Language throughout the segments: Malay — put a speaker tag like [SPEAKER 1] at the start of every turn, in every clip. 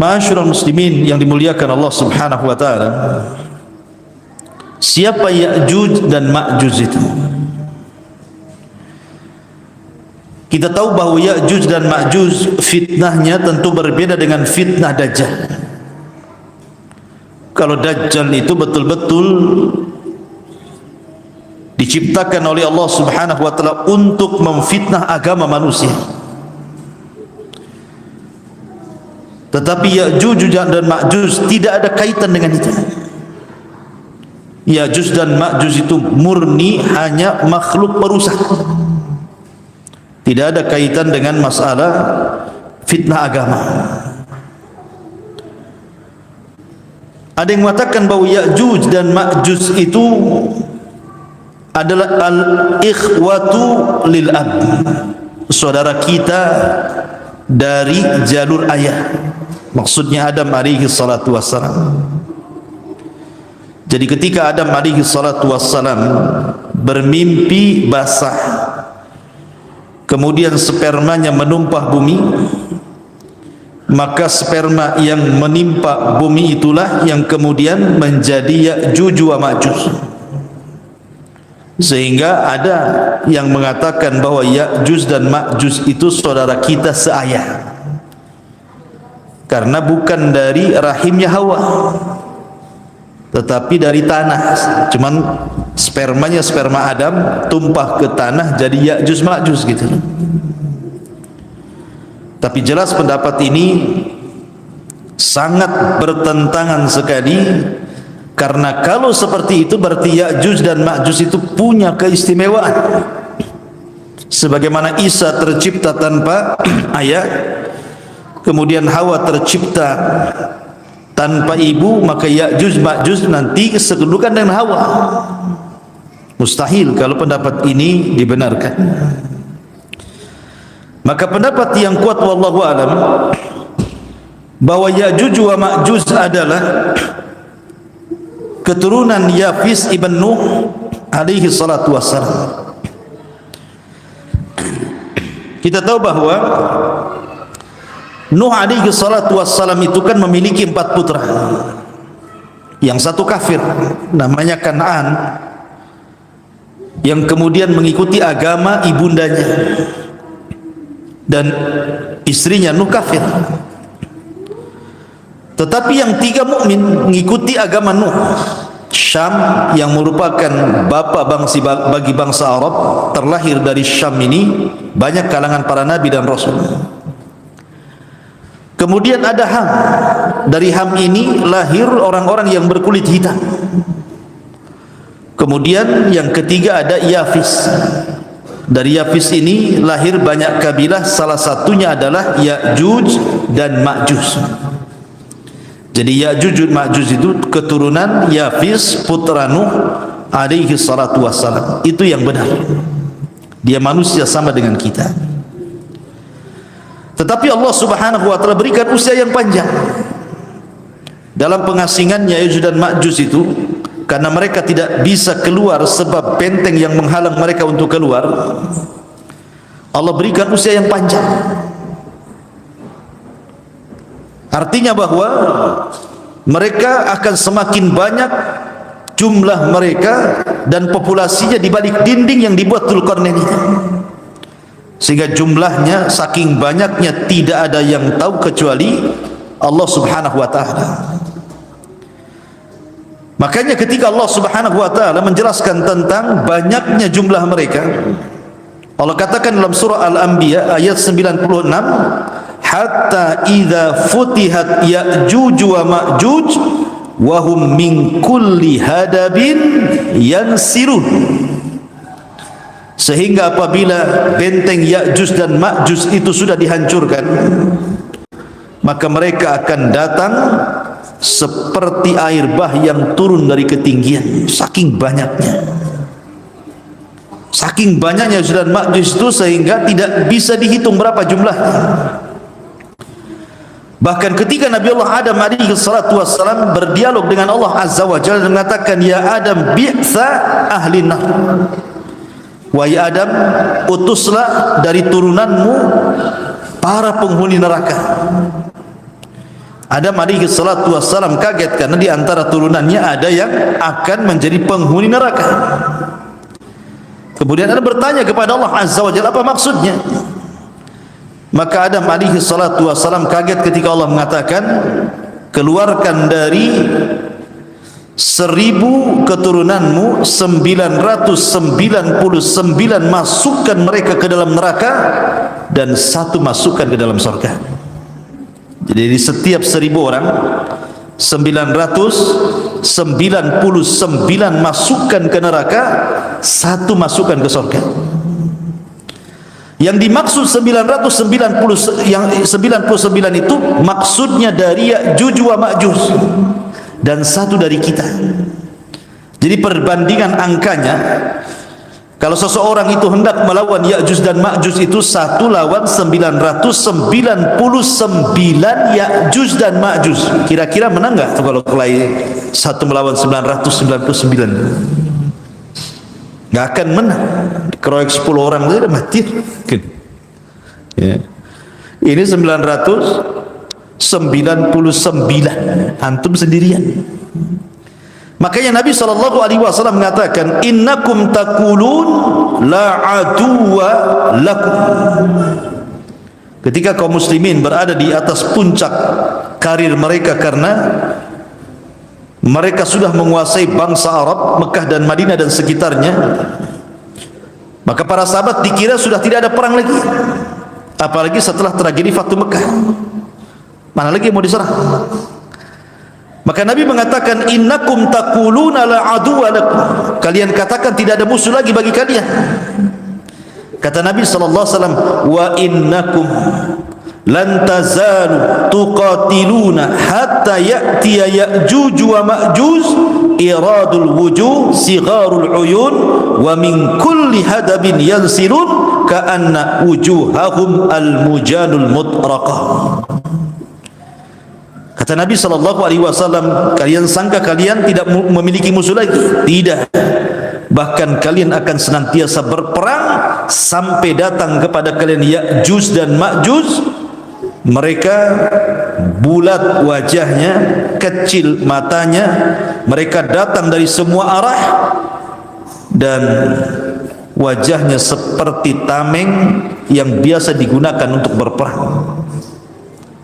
[SPEAKER 1] Ma'asyiral muslimin yang dimuliakan Allah Subhanahu wa taala, siapa Ya'juj dan Ma'juj itu? Kita tahu bahawa Ya'juj dan Ma'juj fitnahnya tentu berbeda dengan fitnah Dajjal. Kalau Dajjal itu betul-betul diciptakan oleh Allah Subhanahu wa taala untuk memfitnah agama manusia. Tetapi Ya'juj dan Ma'juj tidak ada kaitan dengan itu. Ya'juj dan Ma'juj itu murni hanya makhluk perusak. Tidak ada kaitan dengan masalah fitnah agama. Ada yang mengatakan bahawa Ya'juj dan Ma'juj itu adalah al-ikhwatu lil ab, saudara kita dari jalur ayah. Maksudnya Adam alaihi salatu wassalam. Jadi ketika Adam alaihi salatu wassalam bermimpi basah, kemudian spermanya menumpah bumi, maka sperma yang menimpa bumi itulah yang kemudian menjadi Ya'juj wa Ma'juj. Sehingga ada yang mengatakan bahawa Ya'juj dan Ma'juj itu saudara kita seayah, karena bukan dari rahimnya Hawa, tetapi dari tanah. Cuman spermanya sperma Adam tumpah ke tanah jadi Ya'juj Ma'juj gitu. Tapi jelas pendapat ini sangat bertentangan sekali, karena kalau seperti itu berarti Ya'juj dan Ma'juj itu punya keistimewaan. Sebagaimana Isa tercipta tanpa ayah, kemudian Hawa tercipta tanpa ibu, maka Ya'juj Ma'juj nanti sekedudukan dengan Hawa. Mustahil kalau pendapat ini dibenarkan. Maka pendapat yang kuat wallahu alam bahwa Ya'juj wa Ma'juj adalah keturunan Yafis ibn Nuh alaihi salatu wassalam. Kita tahu bahwa Nuh alaihi salatu wassalam itu kan memiliki 4 putra. Yang satu kafir, namanya Kan'an, yang kemudian mengikuti agama ibundanya, dan istrinya Nuh kafir. Tetapi yang 3 mukmin mengikuti agama Nuh. Syam yang merupakan bapa bagi bangsa Arab, terlahir dari Syam ini banyak kalangan para nabi dan rasul. Kemudian ada Ham. Dari Ham ini lahir orang-orang yang berkulit hitam. Kemudian yang ketiga ada Yafis. Dari Yafis ini lahir banyak kabilah, salah satunya adalah Ya'juj dan Ma'juj. Jadi Ya'juj dan Ma'juj itu keturunan Yafis putra Nuh alaihi salatu wassalam. Itu yang benar. Dia manusia sama dengan kita. Tetapi Allah Subhanahu wa taala berikan usia yang panjang dalam pengasingannya Ya'juj dan Ma'juj itu, karena mereka tidak bisa keluar sebab benteng yang menghalang mereka untuk keluar. Allah berikan usia yang panjang. Artinya bahwa mereka akan semakin banyak jumlah mereka dan populasinya di balik dinding yang dibuat Dzulqarnain itu. Sehingga jumlahnya saking banyaknya tidak ada yang tahu kecuali Allah Subhanahu wa taala. Makanya ketika Allah Subhanahu wa taala menjelaskan tentang banyaknya jumlah mereka, Allah katakan dalam surah Al-Anbiya ayat 96, hatta idza futihat Ya'juj wa Ma'juj wa hum min kulli hadabin yansirun. Sehingga apabila benteng Ya'juj dan Ma'juj itu sudah dihancurkan, maka mereka akan datang seperti air bah yang turun dari ketinggian. Saking banyaknya, saking banyaknya Ya'juj dan Ma'juj itu sehingga tidak bisa dihitung berapa jumlahnya. Bahkan ketika Nabi Allah Adam alaihi salatu wassalam berdialog dengan Allah Azza wa Jalla dan mengatakan, ya Adam bi'tha ahli nar, wahai Adam, utuslah dari turunanmu para penghuni neraka. Adam alaihi salatu wassalam kaget karena di antara turunannya ada yang akan menjadi penghuni neraka. Kemudian Adam bertanya kepada Allah Azza wa Jalla, apa maksudnya? Maka Adam alaihi salatu wassalam kaget ketika Allah mengatakan, keluarkan dari 1000 keturunanmu 999 masukkan mereka ke dalam neraka dan 1 masukkan ke dalam surga. Jadi di setiap 1000 orang 999 masukkan ke neraka, 1 masukkan ke surga. Yang dimaksud 999 itu maksudnya dari Ya'juj wa Ma'juj dan 1 dari kita. Jadi perbandingan angkanya, kalau seseorang itu hendak melawan Ya'juj dan Ma'juj itu 1 lawan 999 Ya'juj dan Ma'juj. Kira-kira menang enggak kalau kelahi 1 melawan 999? Enggak akan menang. Dikeroyok 10 orang saja dah mati. Ya. Ini 999, antum sendirian. Makanya Nabi SAW mengatakan, innakum taqulun la aduwa lakum. Ketika kaum muslimin berada di atas puncak karir mereka karena mereka sudah menguasai bangsa Arab, Mekah dan Madinah dan sekitarnya, maka para sahabat dikira sudah tidak ada perang lagi, apalagi setelah tragedi Fathu Mekah. Mana lagi mau diserang? Maka Nabi mengatakan, innakum taquluna la aduwa lakum. Kalian katakan tidak ada musuh lagi bagi kalian. Kata Nabi SAW, wa innakum lan tazalu tuqatiluna hatta ya'tiya Ya'juj wa Ma'juj iradul wujuh sigharul uyun wa min kulli hadabin yansilun ka'anna wujuhahum al-mujanul mutraqah. Kata Nabi SAW, kalian sangka kalian tidak memiliki musuh lagi? Tidak. Bahkan kalian akan senantiasa berperang sampai datang kepada kalian Ya'juj dan Ma'juj. Mereka bulat wajahnya, kecil matanya, mereka datang dari semua arah dan wajahnya seperti tameng yang biasa digunakan untuk berperang.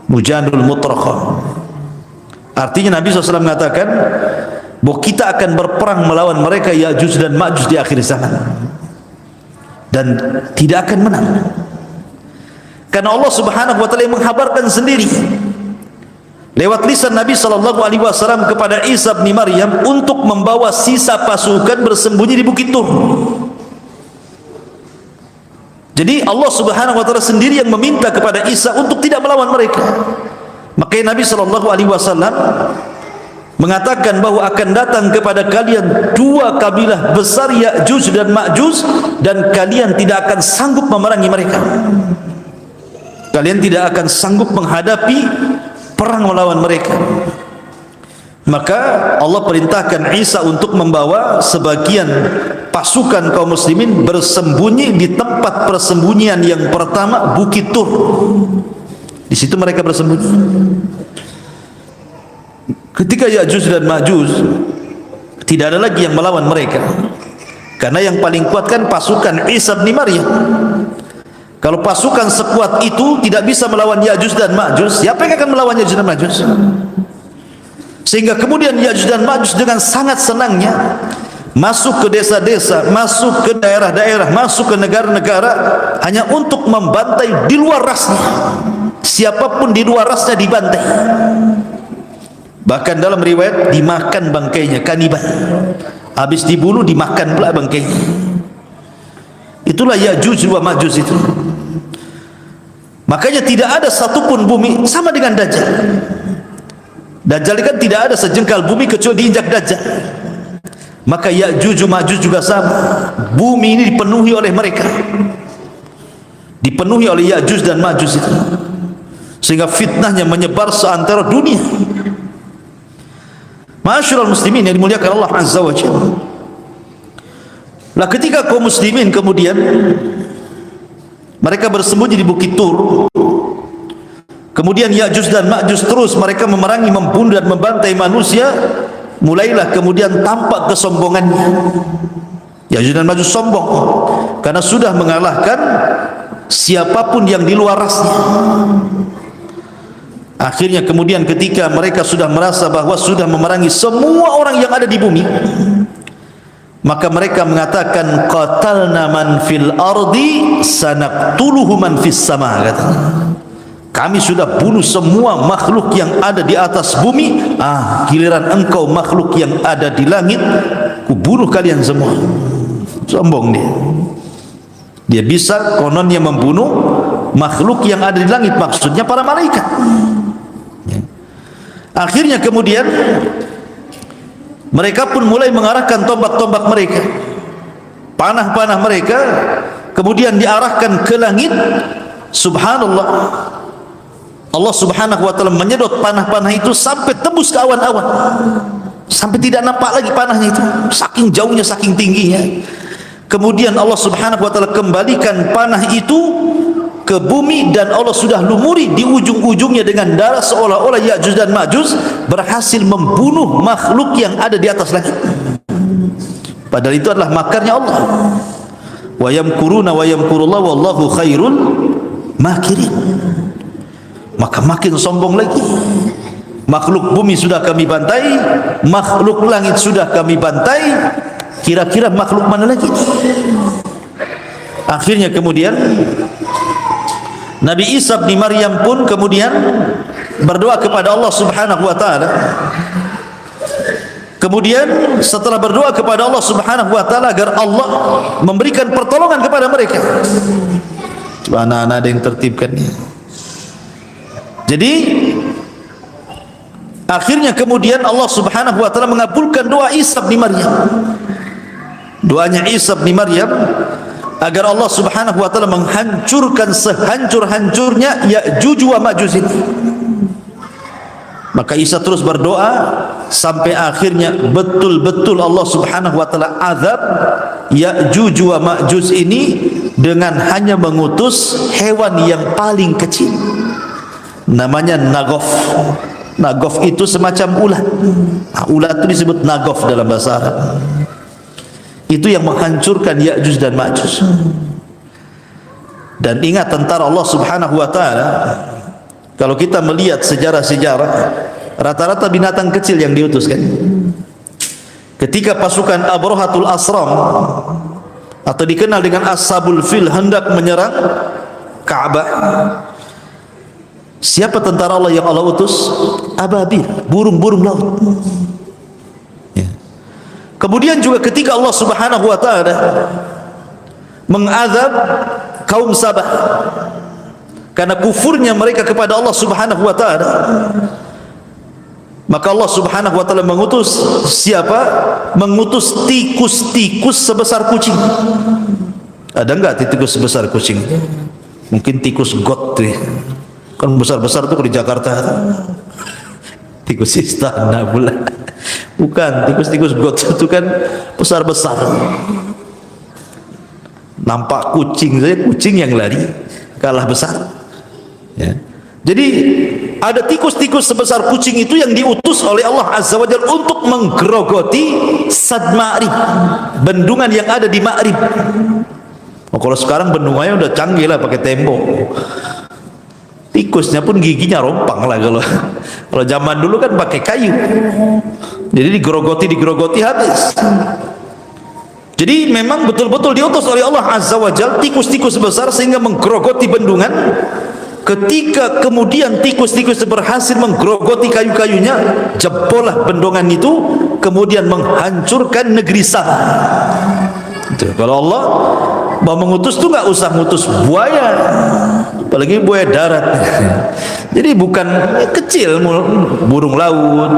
[SPEAKER 1] Mujanul mutraqah. Artinya Nabi SAW mengatakan bahwa kita akan berperang melawan mereka Ya'juj dan Ma'juj di akhir zaman dan tidak akan menang, karena Allah Subhanahu wa taala menghabarkan sendiri lewat lisan Nabi SAW kepada Isa bin Maryam untuk membawa sisa pasukan bersembunyi di Bukit Tur. Jadi Allah Subhanahu wa taala sendiri yang meminta kepada Isa untuk tidak melawan mereka. Makanya Nabi SAW mengatakan bahwa akan datang kepada kalian 2 kabilah besar Ya'juj dan Ma'juj dan kalian tidak akan sanggup memerangi mereka. Kalian tidak akan sanggup menghadapi perang melawan mereka. Maka Allah perintahkan Isa untuk membawa sebagian pasukan kaum muslimin bersembunyi di tempat persembunyian yang pertama, Bukit Tur. Di situ mereka bersembunyi. Ketika Ya'juj dan Ma'juj tidak ada lagi yang melawan mereka, karena yang paling kuat kan pasukan Isa bin Maryam. Kalau pasukan sekuat itu tidak bisa melawan Ya'juj dan Ma'juj, siapa yang akan melawan Ya'juj dan Ma'juj? Sehingga kemudian Ya'juj dan Ma'juj dengan sangat senangnya masuk ke desa-desa, masuk ke daerah-daerah, masuk ke negara-negara hanya untuk membantai di luar rasnya. Siapapun di luar rasnya dibantai. Bahkan dalam riwayat dimakan bangkainya, kanibal. Habis dibunuh dimakan pula bangkainya. Itulah Ya'juj wa Ma'juj itu. Makanya tidak ada satupun bumi sama dengan Dajjal. Dajjal kan tidak ada sejengkal bumi kecuali diinjak Dajjal. Maka Ya'juj wa Ma'juj juga sama. Bumi ini dipenuhi oleh mereka, dipenuhi oleh Ya'juj dan Ma'juj itu, sehingga fitnahnya menyebar seantero dunia. Ma'asyiral muslimin yang dimuliakan Allah Azza wa Jalla. Lah ketika kaum muslimin kemudian mereka bersembunyi di Bukit Tur, Kemudian Ya'juj dan Ma'juj terus mereka memerangi, membunuh dan membantai manusia. Mulailah kemudian tampak kesombongannya. Ya'juj dan Ma'juj sombong karena sudah mengalahkan siapapun yang di luar rasnya. Akhirnya kemudian ketika mereka sudah merasa bahwa sudah memerangi semua orang yang ada di bumi, maka mereka mengatakan, qatalna man fil ardi sanaqtuluhu man fis sama. Kami sudah bunuh semua makhluk yang ada di atas bumi, giliran engkau makhluk yang ada di langit, ku bunuh kalian semua. Sombong dia bisa kononnya membunuh makhluk yang ada di langit, maksudnya para malaikat. Akhirnya kemudian mereka pun mulai mengarahkan tombak-tombak mereka, panah-panah mereka kemudian diarahkan ke langit. Subhanallah, Allah subhanahu wa ta'ala menyedot panah-panah itu sampai tembus ke awan-awan, sampai tidak nampak lagi panahnya itu, saking jauhnya, saking tingginya. Kemudian Allah subhanahu wa ta'ala kembalikan panah itu ke bumi, dan Allah sudah lumuri di ujung-ujungnya dengan darah, seolah-olah Ya'juj dan Ma'juj berhasil membunuh makhluk yang ada di atas langit. Padahal itu adalah makarnya Allah. Wa yamkuruna wa yamkurullah wallahu khairul makirin. Maka makin sombong lagi. Makhluk bumi sudah kami bantai, makhluk langit sudah kami bantai, kira-kira makhluk mana lagi? Akhirnya kemudian Nabi Isa bin Maryam pun kemudian berdoa kepada Allah subhanahu wa ta'ala. Kemudian setelah berdoa kepada Allah subhanahu wa ta'ala agar Allah memberikan pertolongan kepada mereka. Coba anak-anak ada yang tertibkan. Jadi akhirnya kemudian Allah subhanahu wa ta'ala mengabulkan doa Isa bin Maryam. Doanya Isa bin Maryam agar Allah subhanahu wa ta'ala menghancurkan sehancur-hancurnya Ya'juj wa Ma'juj ini. Maka Isa terus berdoa sampai akhirnya betul-betul Allah subhanahu wa ta'ala azab Ya'juj wa Ma'juj ini dengan hanya mengutus hewan yang paling kecil, namanya Nagof. Nagof itu semacam ulat. Ulat itu disebut Nagof dalam bahasa Arab. Itu yang menghancurkan Ya'juj dan Ma'juj. Dan ingat tentara Allah subhanahu wa ta'ala, kalau kita melihat sejarah-sejarah, rata-rata binatang kecil yang diutuskan. Ketika pasukan Abrahatul Asram atau dikenal dengan Ashabul Fil hendak menyerang Ka'bah, siapa tentara Allah yang Allah utus? Ababil, burung-burung laut. Kemudian juga ketika Allah subhanahu wa ta'ala mengazab kaum Sabah karena kufurnya mereka kepada Allah subhanahu wa ta'ala, maka Allah subhanahu wa ta'ala mengutus siapa? Mengutus tikus-tikus sebesar kucing. Ada enggak tikus sebesar kucing? Mungkin tikus got tuh, kan besar-besar tuh di Jakarta. Tikus istana pula. Bukan, tikus-tikus got itu kan besar-besar. Nampak kucing saja, kucing yang lari kalah besar. Ya. Jadi ada tikus-tikus sebesar kucing itu yang diutus oleh Allah Azza wa Jalla untuk menggerogoti Sad Ma'rib, bendungan yang ada di Ma'rib. Oh, kalau sekarang bendungannya udah canggih lah, pakai tembok. Tikusnya pun giginya rompang lah. Kalau zaman dulu kan pakai kayu. Jadi digerogoti habis. Jadi memang betul-betul diutus oleh Allah Azza wa Jalla tikus-tikus besar sehingga menggerogoti bendungan. Ketika kemudian tikus-tikus berhasil menggerogoti kayu-kayunya, jebollah bendungan itu, kemudian menghancurkan negeri Sam. Kalau Allah mau mengutus tuh nggak usah ngutus buaya, apalagi buaya darat. Jadi bukan kecil, burung laut,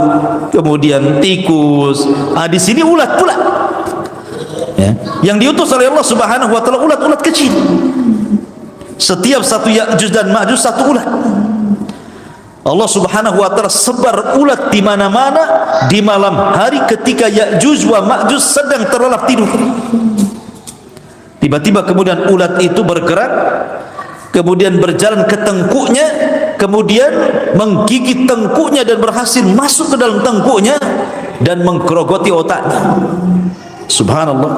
[SPEAKER 1] kemudian tikus. Di sini ulat pula. Ya. Yang diutus oleh Allah Subhanahu wa taala ulat-ulat kecil. Setiap satu Ya'juj dan Ma'juj satu ulat. Allah Subhanahu wa taala sebar ulat di mana-mana di malam hari ketika Ya'juj wa Ma'juj sedang terlelap tidur. Tiba-tiba kemudian ulat itu bergerak, kemudian berjalan ke tengkuknya, kemudian menggigit tengkuknya dan berhasil masuk ke dalam tengkuknya dan menggerogoti otaknya. Subhanallah.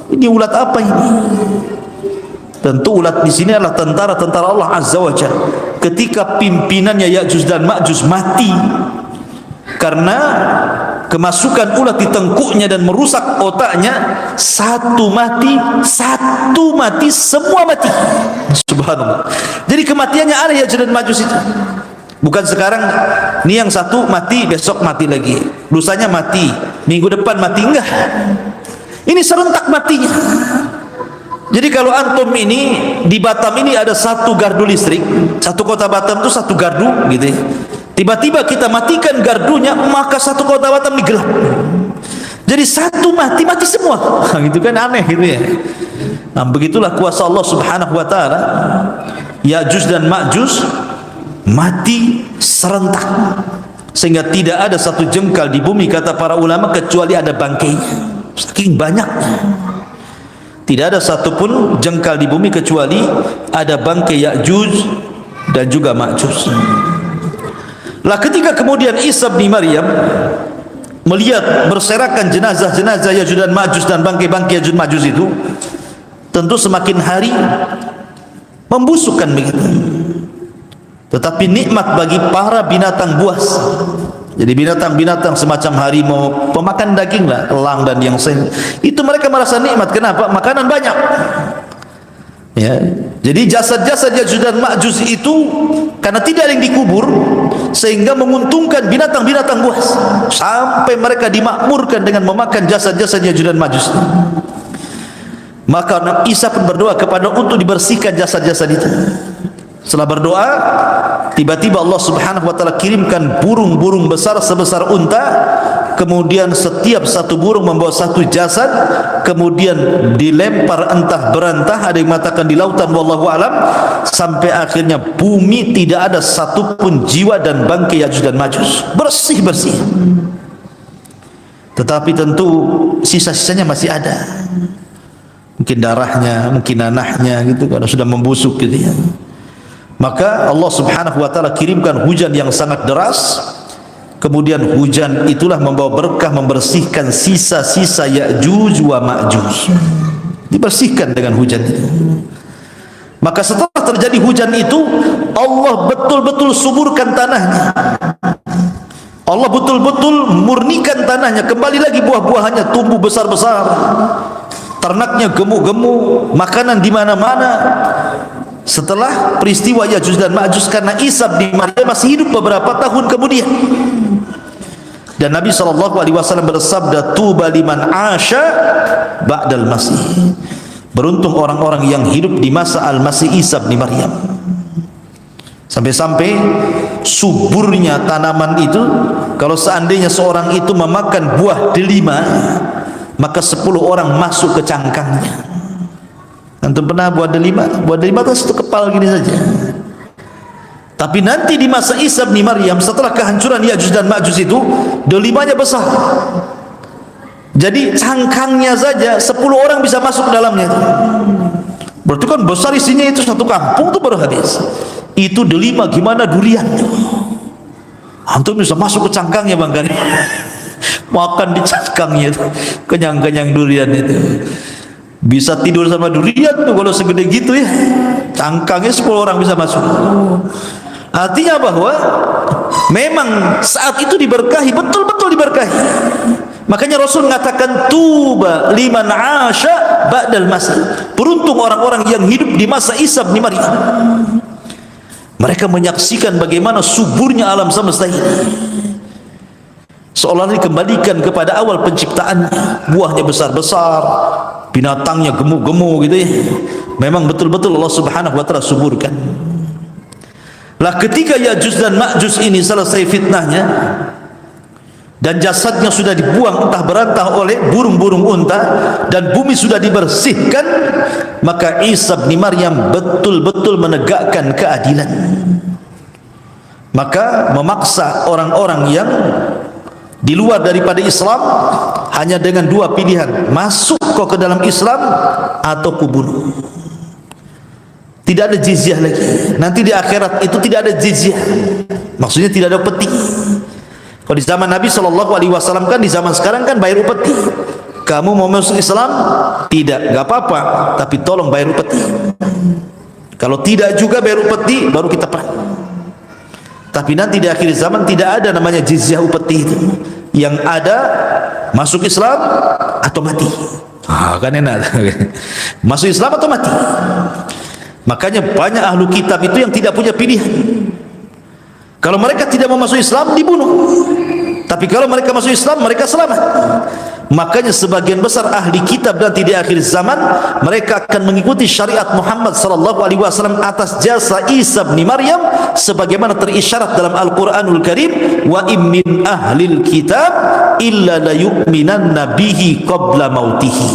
[SPEAKER 1] Ini ulat apa ini? Tentu ulat di sini adalah tentara-tentara Allah Azza wa Jalla. Ketika pimpinannya Ya'juj dan Ma'juj mati karena kemasukan ulat di tengkuknya dan merusak otaknya, satu mati, semua mati. Subhanallah. Jadi kematiannya ada Ya'juj dan Ma'juj itu. Bukan sekarang ini yang satu mati, besok mati lagi, lusanya mati, minggu depan mati, enggak. Ini serentak matinya. Jadi kalau antum ini di Batam ini ada satu gardu listrik, satu kota Batam itu satu gardu gitu ya. Tiba-tiba kita matikan gardunya, maka satu kota Batam digelap. Jadi satu mati semua. Gitu kan aneh gitu ya. Nah, begitulah kuasa Allah Subhanahu wa taala. Ya'juj dan Ma'juj mati serentak. Sehingga tidak ada satu jengkal di bumi kata para ulama kecuali ada bangkainya. Saking banyaknya. Tidak ada satupun jengkal di bumi kecuali ada bangkai Ya'juj dan juga Ma'juj. Lah ketika kemudian Isa bin Maryam melihat berserakan jenazah-jenazah Ya'juj dan Ma'juj dan bangkai-bangkai Ya'juj Ma'juj itu, tentu semakin hari membusukkan begitu. Tetapi nikmat bagi para binatang buas. Jadi binatang-binatang semacam harimau, pemakan daging lah, elang dan yang lain, itu mereka merasa nikmat. Kenapa? Makanan banyak. Ya. Jadi jasad-jasad Ya'juj dan Ma'juj itu karena tidak ada yang dikubur, sehingga menguntungkan binatang-binatang buas, sampai mereka dimakmurkan dengan memakan jasad-jasad Ya'juj dan Ma'juj. Maka Nabi Isa pun berdoa kepada untuk dibersihkan jasad-jasad itu. Setelah berdoa, tiba-tiba Allah Subhanahu wa taala kirimkan burung-burung besar sebesar unta, kemudian setiap satu burung membawa satu jasad, kemudian dilempar entah berantah, ada yang mengatakan di lautan, wallahu alam, sampai akhirnya bumi tidak ada satupun jiwa dan bangkai Ya'juj dan Ma'juj, bersih-bersih. Tetapi tentu sisa-sisanya masih ada, mungkin darahnya, mungkin nanahnya gitu, karena sudah membusuk gitu ya. Maka Allah Subhanahu wa taala kirimkan hujan yang sangat deras. Kemudian hujan itulah membawa berkah, membersihkan sisa-sisa Ya'juj wa Ma'juj. Dibersihkan dengan hujan itu. Maka setelah terjadi hujan itu, Allah betul-betul suburkan tanahnya. Allah betul-betul murnikan tanahnya, kembali lagi buah-buahannya tumbuh besar-besar. Ternaknya gemuk-gemuk, makanan di mana-mana. Setelah peristiwa Ya'juj dan Ma'juj, karena Isa bin Maryam masih hidup beberapa tahun kemudian, dan Nabi SAW bersabda, tuba liman asya ba'dal masih, beruntung orang-orang yang hidup di masa al-masih Isa bin Maryam. Sampai-sampai suburnya tanaman itu, kalau seandainya seorang itu memakan buah delima, maka 10 orang masuk ke cangkangnya. Antum pernah buah delima? Buah delima itu satu kepal gini saja. Tapi nanti di masa Isa bin Maryam, setelah kehancuran Ya'juj dan Ma'juj itu, delimanya besar. Jadi cangkangnya saja 10 orang bisa masuk ke dalamnya. Berarti kan besar isinya, itu satu kampung itu baru habis. Itu delima, gimana durian? Antum bisa masuk ke cangkangnya bang kan? Makan di cangkangnya itu, kenyang-kenyang durian itu. Bisa tidur sama durian tuh kalau segede gitu ya. Cangkangnya 10 orang bisa masuk. Artinya bahwa memang saat itu diberkahi, betul-betul diberkahi. Makanya Rasul mengatakan tuba liman asya ba'dal masih, beruntung orang-orang yang hidup di masa Isa bin Maryam. Mereka menyaksikan bagaimana suburnya alam semesta ini, seolah dikembalikan kepada awal penciptaannya. Buahnya besar-besar, binatangnya gemuk-gemuk gitu ya. Memang betul-betul Allah Subhanahu wa taala suburkan. Lah ketika Ya'juj dan Ma'juj ini selesai fitnahnya dan jasadnya sudah dibuang entah berantah oleh burung-burung unta dan bumi sudah dibersihkan, maka Isa bin Maryam betul-betul menegakkan keadilan. Maka memaksa orang-orang yang di luar daripada Islam hanya dengan 2 pilihan, masuk kau ke dalam Islam atau kubunuh. tidak ada jizyah lagi. Nanti di akhirat itu tidak ada jizyah, maksudnya tidak ada upeti. Kalau di zaman Nabi SAW kan, di zaman sekarang kan bayar upeti. Kamu mau masuk Islam? Tidak, enggak apa-apa, tapi tolong bayar upeti. Kalau tidak juga bayar upeti, baru kita perang. Tapi nanti di akhir zaman tidak ada namanya jizyah upeti itu. Yang ada masuk Islam atau mati. Kan enak. Masuk Islam atau mati. Makanya banyak ahlu kitab itu yang tidak punya pilihan. Kalau mereka tidak mau masuk Islam, dibunuh. Tapi kalau mereka masuk Islam, mereka selamat. Makanya sebagian besar ahli kitab nanti di akhir zaman mereka akan mengikuti syariat Muhammad sallallahu alaihi wasallam atas jasa Isa bin Maryam, sebagaimana terisyarat dalam Al-Qur'anul Karim, wa im min ahlil kitab illa la yu'minanna bihi qabla mautihi.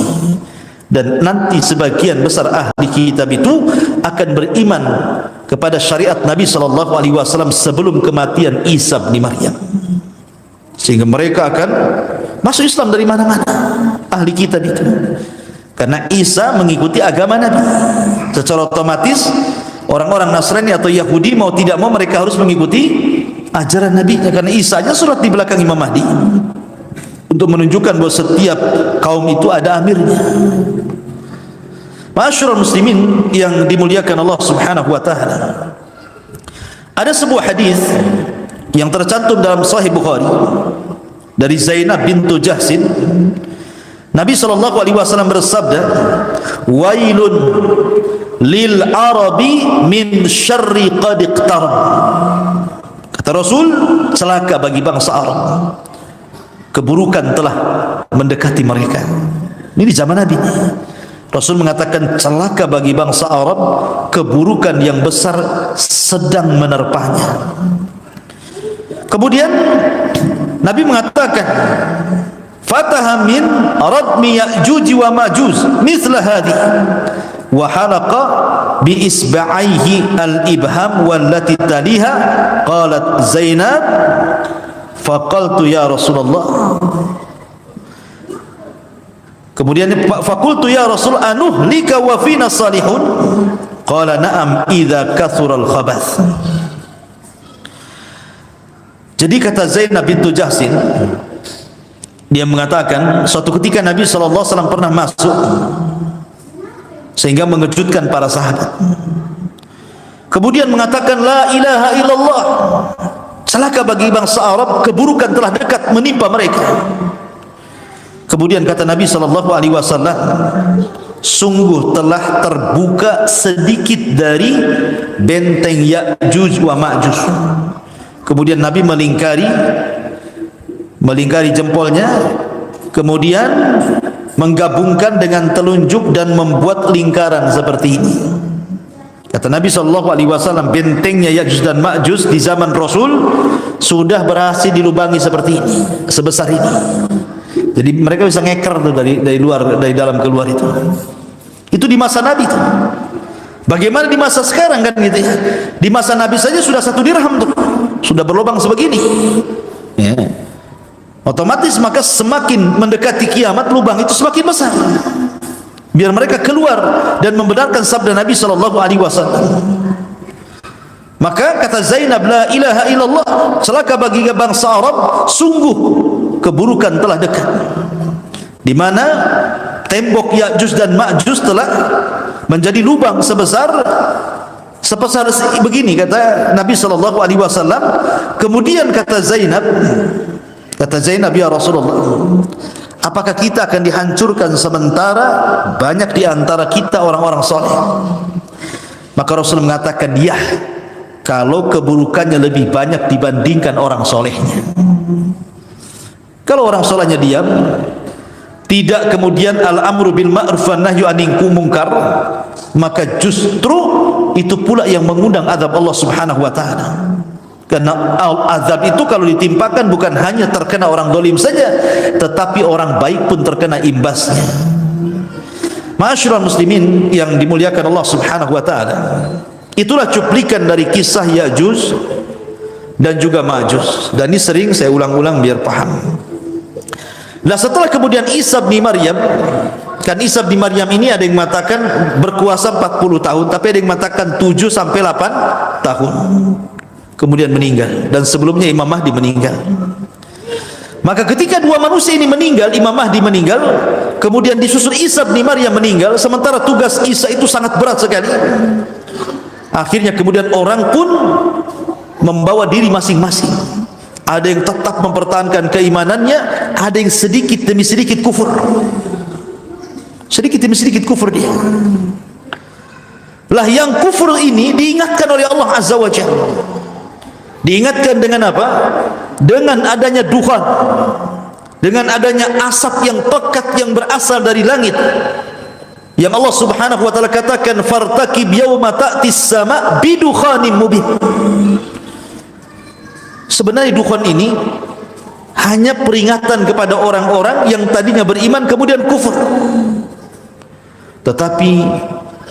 [SPEAKER 1] Dan nanti sebagian besar ahli kitab itu akan beriman kepada syariat Nabi sallallahu alaihi wasallam sebelum kematian Isa bin Maryam, sehingga mereka akan masuk Islam dari mana-mana ahli kitab itu, karena Isa mengikuti agama Nabi. Secara otomatis orang-orang Nasrani atau Yahudi mau tidak mau mereka harus mengikuti ajaran Nabi, karena Isa aja surat di belakang Imam Mahdi untuk menunjukkan bahwa setiap kaum itu ada amirnya. Ma'asyiral muslimin yang dimuliakan Allah Subhanahu wa taala, ada sebuah hadis yang tercantum dalam Sahih Bukhari dari Zainab bintu Jahsin. Nabi sallallahu alaihi wasallam bersabda, "Wailun lil arabi min syarri qad iqtarab." Kata Rasul, celaka bagi bangsa Arab, keburukan telah mendekati mereka. Ini di zaman Nabi. Rasul mengatakan celaka bagi bangsa Arab, keburukan yang besar sedang menerpanya. Kemudian Nabi mengatakan, fataha min radmi ya'juj wa ma'juj mithla hadhi wa halaqa bi isba'aihi al-ibham wallati taliha. Qalat Zainab, faqaltu ya Rasulullah. Kemudian faqultu ya Rasul, anuhlika wa fina salihun? Qala na'am idza kathura al-khabath. Jadi kata Zainab bintu Jahsin, dia mengatakan suatu ketika Nabi SAW pernah masuk sehingga mengejutkan para sahabat. Kemudian mengatakan la ilaha illallah, celaka bagi bangsa Arab, keburukan telah dekat menimpa mereka. Kemudian kata Nabi SAW, sungguh telah terbuka sedikit dari benteng Ya'juj wa Ma'juj. Kemudian Nabi melingkari jempolnya, kemudian menggabungkan dengan telunjuk dan membuat lingkaran seperti ini. Kata Nabi SAW, bentengnya Ya'juj dan Ma'juj di zaman Rasul sudah berhasil dilubangi seperti ini, sebesar ini. Jadi mereka bisa ngeker tuh dari luar, dari dalam keluar itu. Itu di masa Nabi tuh. Bagaimana di masa sekarang kan gitu ya? Di masa Nabi saja sudah 1 dirham tuh, sudah berlubang sebegini. Ya. Otomatis maka semakin mendekati kiamat lubang itu semakin besar. Biar mereka keluar dan membenarkan sabda Nabi SAW. Maka kata Zainab, la ilaha illallah, celaka bagi bangsa Arab, sungguh keburukan telah dekat. Di mana tembok Ya'juj dan Ma'juj telah menjadi lubang sebesar begini, kata Nabi SAW. Kemudian kata Zainab, ya Rasulullah, apakah kita akan dihancurkan sementara banyak di antara kita orang-orang soleh? Maka Rasul mengatakan, ya, kalau keburukannya lebih banyak dibandingkan orang solehnya. Kalau orang solehnya diam, tidak kemudian al-amru bil ma'ruf wa nahyu 'anil munkar, maka justru itu pula yang mengundang azab Allah Subhanahu wa taala. Karena azab itu kalau ditimpakan bukan hanya terkena orang zalim saja, tetapi orang baik pun terkena imbasnya. Ma'asyiral muslimin yang dimuliakan Allah Subhanahu wa taala, itulah cuplikan dari kisah Ya'juj dan juga Ma'juj. Dan ini sering saya ulang-ulang biar paham. Nah, setelah kemudian Isa bin Maryam Kan Isa bin Maryam ini ada yang mengatakan berkuasa 40 tahun, tapi ada yang mengatakan 7 sampai 8 tahun. Kemudian meninggal, dan sebelumnya Imam Mahdi meninggal. Maka ketika dua manusia ini meninggal, Imam Mahdi meninggal, kemudian disusul Isa bin Maryam meninggal, sementara tugas Isa itu sangat berat sekali. Akhirnya kemudian orang pun membawa diri masing-masing. Ada yang tetap mempertahankan keimanannya, ada yang sedikit demi sedikit kufur. Sedikit demi sedikit kufur dia. Lah yang kufur ini diingatkan oleh Allah Azza wa Jalla. Diingatkan dengan apa? Dengan adanya dukhan, dengan adanya asap yang pekat yang berasal dari langit, yang Allah Subhanahu wa taala katakan fartaqib yauma ta'tis sama bidukhanin mubin. Sebenarnya dukhan ini hanya peringatan kepada orang-orang yang tadinya beriman kemudian kufur. Tetapi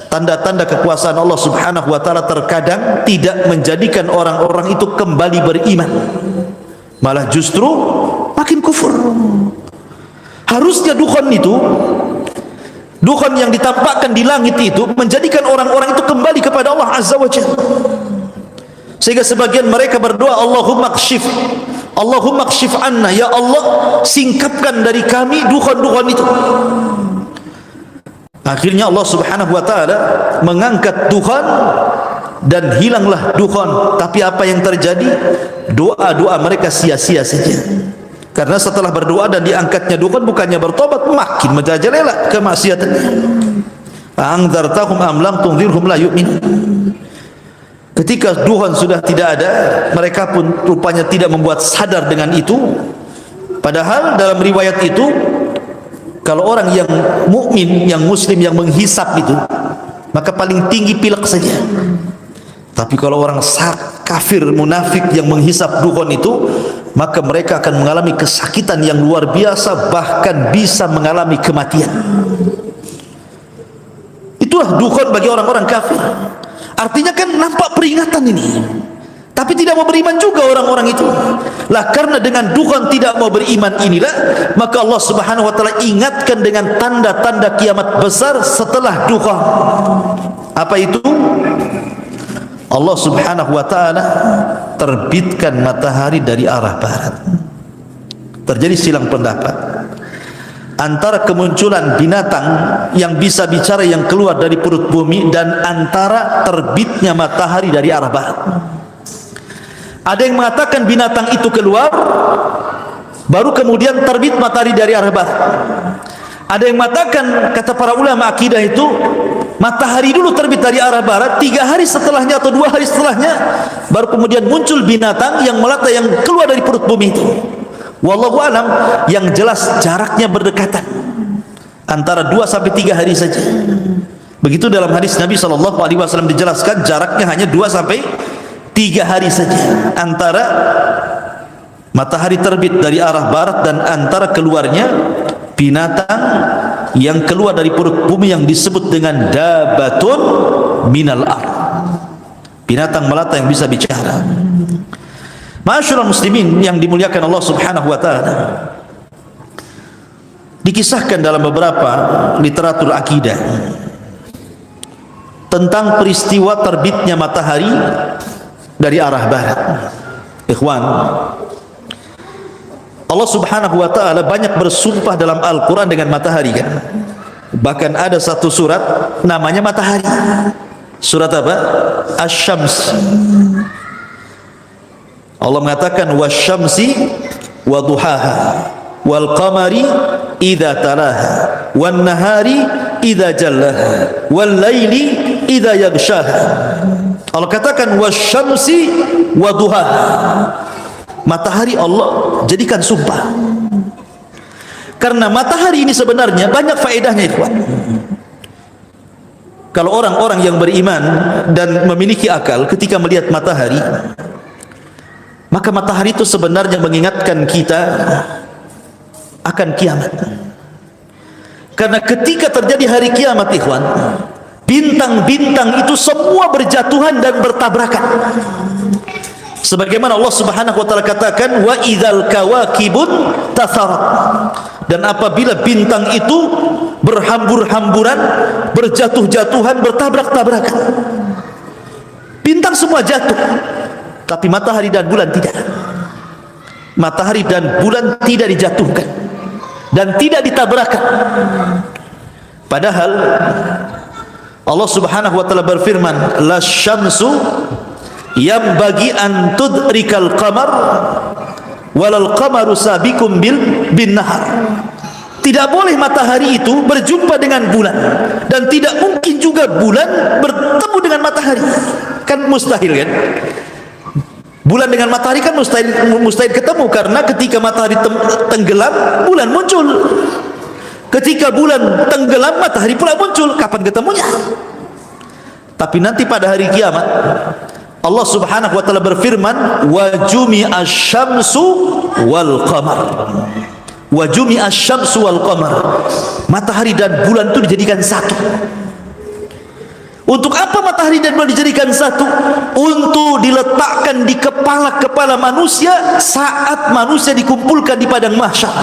[SPEAKER 1] tanda-tanda kekuasaan Allah Subhanahu wa taala terkadang tidak menjadikan orang-orang itu kembali beriman, malah justru makin kufur. Harusnya dukhan itu, dukhan yang ditampakkan di langit itu menjadikan orang-orang itu kembali kepada Allah Azza wa Jalla. Sehingga sebagian mereka berdoa, Allahumma kshif, Allahumma kshif anna, ya Allah singkapkan dari kami dukhan-dukhan itu. Akhirnya Allah Subhanahu wa taala mengangkat dukhan dan hilanglah dukhan. Tapi apa yang terjadi? Doa-doa mereka sia-sia saja. Karena setelah berdoa dan diangkatnya dukhan, bukannya bertobat, makin merajalela kemaksiatannya. Anzartahum am lam tunzirhum la yu'min. Ketika dukhan sudah tidak ada, mereka pun rupanya tidak membuat sadar dengan itu. Padahal dalam riwayat itu, kalau orang yang mukmin, yang muslim, yang menghisap itu, maka paling tinggi pilek saja. Tapi kalau orang kafir, munafik yang menghisap dukhan itu, maka mereka akan mengalami kesakitan yang luar biasa, bahkan bisa mengalami kematian. Itulah dukhan bagi orang-orang kafir. Artinya kan nampak peringatan ini, tapi tidak mau beriman juga orang-orang itu. Lah karena dengan dukhan tidak mau beriman inilah, maka Allah Subhanahu wa taala ingatkan dengan tanda-tanda kiamat besar setelah dukhan. Apa itu? Allah Subhanahu wa taala terbitkan matahari dari arah barat. Terjadi silang pendapat antara kemunculan binatang yang bisa bicara yang keluar dari perut bumi dan antara terbitnya matahari dari arah barat. Ada yang mengatakan binatang itu keluar, baru kemudian terbit matahari dari arah barat. Ada yang mengatakan, kata para ulama akidah itu, matahari dulu terbit dari arah barat, 3 hari setelahnya atau 2 hari setelahnya, baru kemudian muncul binatang yang melata yang keluar dari perut bumi itu. Wallahu alam, yang jelas jaraknya berdekatan, antara 2 sampai 3 hari saja. Begitu dalam hadis Nabi SAW dijelaskan jaraknya hanya 2 sampai 3 hari saja antara matahari terbit dari arah barat dan antara keluarnya binatang yang keluar dari perut bumi yang disebut dengan dabatun minal ard, binatang melata yang bisa bicara. Ma'asyiral muslimin yang dimuliakan Allah Subhanahu wa taala, dikisahkan dalam beberapa literatur akidah tentang peristiwa terbitnya matahari dari arah barat. Ikhwan, Allah Subhanahu wa taala banyak bersumpah dalam Al-Qur'an dengan matahari kan? Bahkan ada satu surat namanya matahari. Surat apa? Asy-Syams. Allah mengatakan wasyamsi wa duhaha wal qamari idza talaha wan nahari idza jallaha wal laili idza yaghshaha. Allah katakan wasyamsi wa duhaha. Matahari Allah jadikan sumpah. Karena matahari ini sebenarnya banyak faedahnya itu. Kalau orang-orang yang beriman dan memiliki akal ketika melihat matahari, maka matahari itu sebenarnya mengingatkan kita akan kiamat. Karena ketika terjadi hari kiamat, ikhwan, bintang-bintang itu semua berjatuhan dan bertabrakan. Sebagaimana Allah Subhanahu wa taala katakan, wa idzal kawakibun tatharat. Dan apabila bintang itu berhambur-hamburan, berjatuh-jatuhan, bertabrak-tabrakan. Bintang semua jatuh, tapi matahari dan bulan tidak. Matahari dan bulan tidak dijatuhkan dan tidak ditabrakan. Padahal Allah Subhanahu wa taala berfirman, la syamsu yang bagi an tudrikal qamar walal qamaru sabiqum bin nahar. Tidak boleh matahari itu berjumpa dengan bulan, dan tidak mungkin juga bulan bertemu dengan matahari. Kan mustahil, kan? Bulan dengan matahari kan mustahil ketemu, karena ketika matahari tenggelam, bulan muncul. Ketika bulan tenggelam, matahari pula muncul. Kapan ketemunya? Tapi nanti pada hari kiamat, Allah Subhanahu wa taala berfirman, wa jumi'asy syamsu wal qamar. Wa jumi'asy syamsu wal qamar. Matahari dan bulan itu dijadikan satu. Untuk apa matahari dan bulan dijadikan satu? Untuk diletakkan di kepala-kepala manusia saat manusia dikumpulkan di padang mahsyar.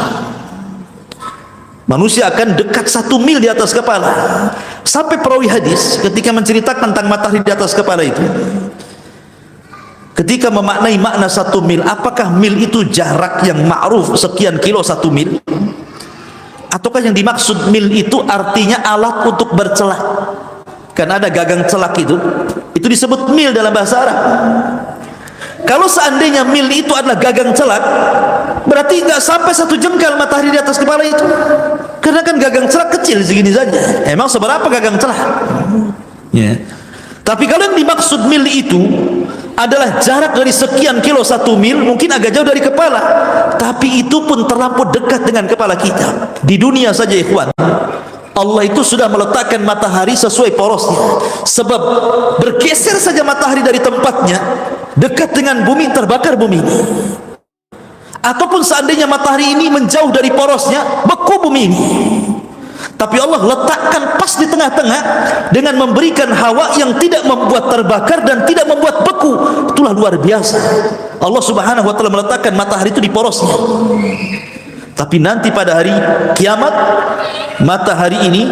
[SPEAKER 1] Manusia akan dekat 1 mil di atas kepala. Sampai perawi hadis ketika menceritakan tentang matahari di atas kepala itu, ketika memaknai makna 1 mil, apakah mil itu jarak yang ma'ruf sekian kilo 1 mil? Ataukah yang dimaksud mil itu artinya alat untuk bercelak? Kan ada gagang celak itu disebut mil dalam bahasa Arab. Kalau seandainya mil itu adalah gagang celak, berarti nggak sampai 1 jengkal matahari di atas kepala itu, karena kan gagang celak kecil segini saja. Emang seberapa gagang celak? Ya. Tapi kalau yang dimaksud mil itu adalah jarak dari sekian kilo 1 mil, mungkin agak jauh dari kepala, tapi itu pun terlampau dekat dengan kepala kita. Di dunia saja, ikhwan, Allah itu sudah meletakkan matahari sesuai porosnya. Sebab bergeser saja matahari dari tempatnya, dekat dengan bumi, terbakar bumi. Ataupun seandainya matahari ini menjauh dari porosnya, beku bumi ini. Tapi Allah letakkan pas di tengah-tengah dengan memberikan hawa yang tidak membuat terbakar dan tidak membuat beku. Itulah luar biasa. Allah Subhanahu wa taala meletakkan matahari itu di porosnya. Tapi nanti pada hari kiamat, matahari ini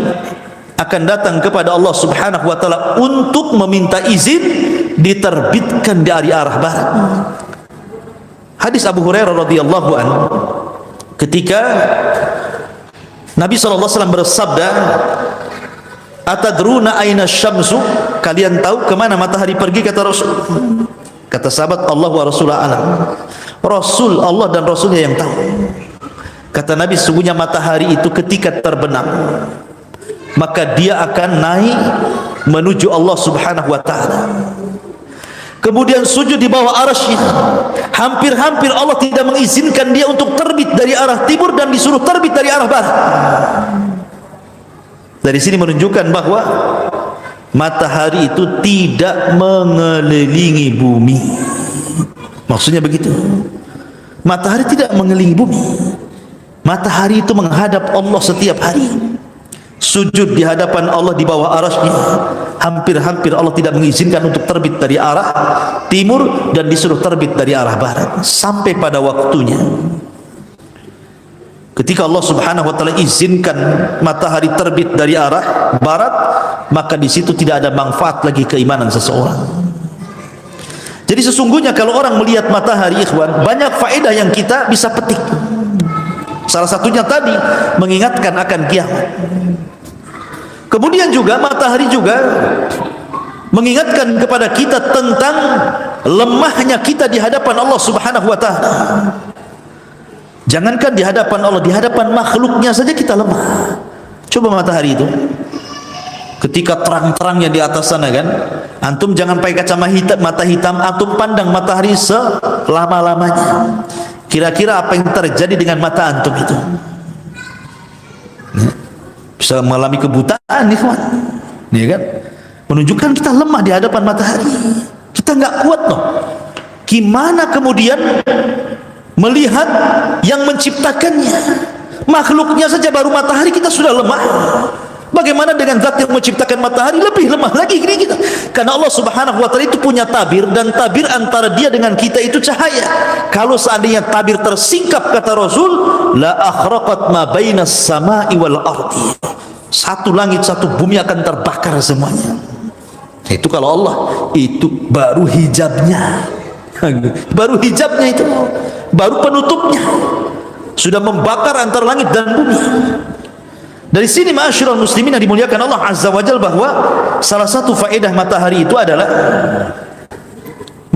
[SPEAKER 1] akan datang kepada Allah Subhanahu wa taala untuk meminta izin diterbitkan dari arah barat. Hadis Abu Hurairah radhiyallahu anhu, ketika Nabi SAW bersabda, atadruna aina syamsu, kalian tahu kemana matahari pergi? Kata Rasul. Kata sahabat, Allah wa Rasulullah alam. Rasul, Allah dan Rasulnya yang tahu. Kata Nabi, sesungguhnya matahari itu ketika terbenam, maka dia akan naik menuju Allah Subhanahu wa ta'ala, kemudian sujud di bawah arasy. Hampir-hampir Allah tidak mengizinkan dia untuk terbit dari arah timur dan disuruh terbit dari arah barat. Dari sini menunjukkan bahwa matahari itu tidak mengelilingi bumi. Maksudnya begitu. Matahari tidak mengelilingi bumi. Matahari itu menghadap Allah setiap hari, sujud di hadapan Allah di bawah arasy. Hampir-hampir Allah tidak mengizinkan untuk terbit dari arah timur dan disuruh terbit dari arah barat, sampai pada waktunya ketika Allah Subhanahu wa taala izinkan matahari terbit dari arah barat, maka di situ tidak ada manfaat lagi keimanan seseorang. Jadi sesungguhnya kalau orang melihat matahari, ikhwan, banyak faedah yang kita bisa petik. Salah satunya tadi mengingatkan akan kiamat. Kemudian juga matahari juga mengingatkan kepada kita tentang lemahnya kita di hadapan Allah Subhanahu wa taala. Jangankan di hadapan Allah, di hadapan makhluknya saja kita lemah. Coba matahari itu ketika terang-terangnya di atas sana, kan, antum jangan pakai kacamata hitam, antum pandang matahari selama-lamanya. Kira-kira apa yang terjadi dengan mata antum itu? Bisa mengalami kebutaan, ikhwan. Nih kan? Menunjukkan kita lemah di hadapan matahari. Kita nggak kuat loh. Gimana kemudian melihat yang menciptakannya? Makhluknya saja baru matahari kita sudah lemah. Bagaimana dengan zat yang menciptakan matahari? Lebih lemah lagi diri kita. Karena Allah Subhanahu wa taala itu punya tabir, dan tabir antara dia dengan kita itu cahaya. Kalau seandainya tabir tersingkap, kata Rasul, la akhraqat ma bainas sama'i wal ardi. Satu langit satu bumi akan terbakar semuanya. Itu kalau Allah, itu baru hijabnya. Baru hijabnya itu, baru penutupnya. Sudah membakar antara langit dan bumi. Dari sini ma'asyiral muslimin yang dimuliakan Allah Azza wa Jalla, bahwa salah satu faedah matahari itu adalah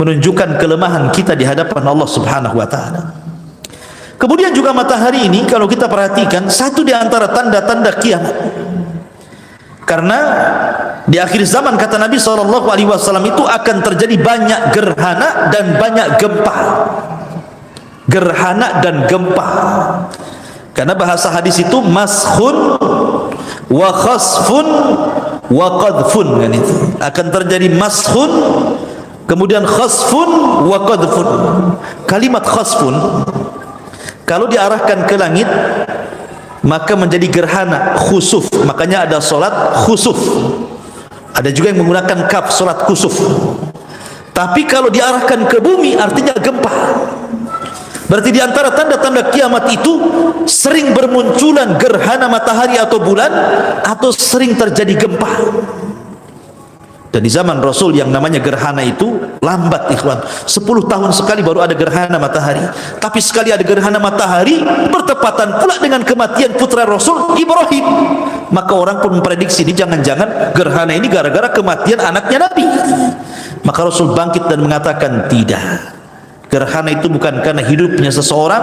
[SPEAKER 1] menunjukkan kelemahan kita di hadapan Allah Subhanahu wa taala. Kemudian juga matahari ini kalau kita perhatikan satu di antara tanda-tanda kiamat. Karena di akhir zaman kata Nabi SAW itu akan terjadi banyak gerhana dan banyak gempa. Gerhana dan gempa. Karena bahasa hadis itu maskhun wa khasfun wa qadfun, kan itu. Akan terjadi maskhun, kemudian khasfun wa qadfun. Kalimat khasfun kalau diarahkan ke langit maka menjadi gerhana, khusuf. Makanya ada solat khusuf. Ada juga yang menggunakan kaf, solat khusuf. Tapi kalau diarahkan ke bumi artinya gempa. Berarti di antara tanda-tanda kiamat itu sering bermunculan gerhana matahari atau bulan, atau sering terjadi gempa. Dan di zaman Rasul yang namanya gerhana itu lambat, ikhwan. 10 tahun sekali baru ada gerhana matahari. Tapi sekali ada gerhana matahari bertepatan pula dengan kematian putra Rasul Ibrahim. Maka orang pun memprediksi ini jangan-jangan gerhana ini gara-gara kematian anaknya Nabi. Maka Rasul bangkit dan mengatakan tidak. Gerhana itu bukan karena hidupnya seseorang,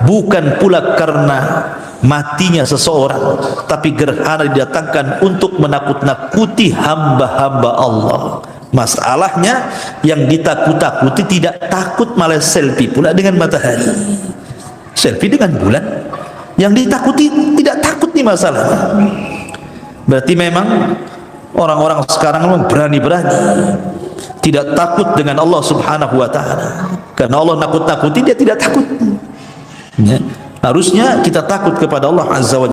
[SPEAKER 1] bukan pula karena matinya seseorang, tapi gerhana didatangkan untuk menakut-nakuti hamba-hamba Allah. Masalahnya yang ditakut-takuti tidak takut, malah selfie pula dengan matahari, selfie dengan bulan. Yang ditakuti tidak takut nih masalahnya. Berarti memang orang-orang sekarang memang berani-berani, tidak takut dengan Allah Subhanahu wa taala. Karena Allah nakut-nakuti, dia tidak takut. Ya. Harusnya kita takut kepada Allah Azza wa Jalla.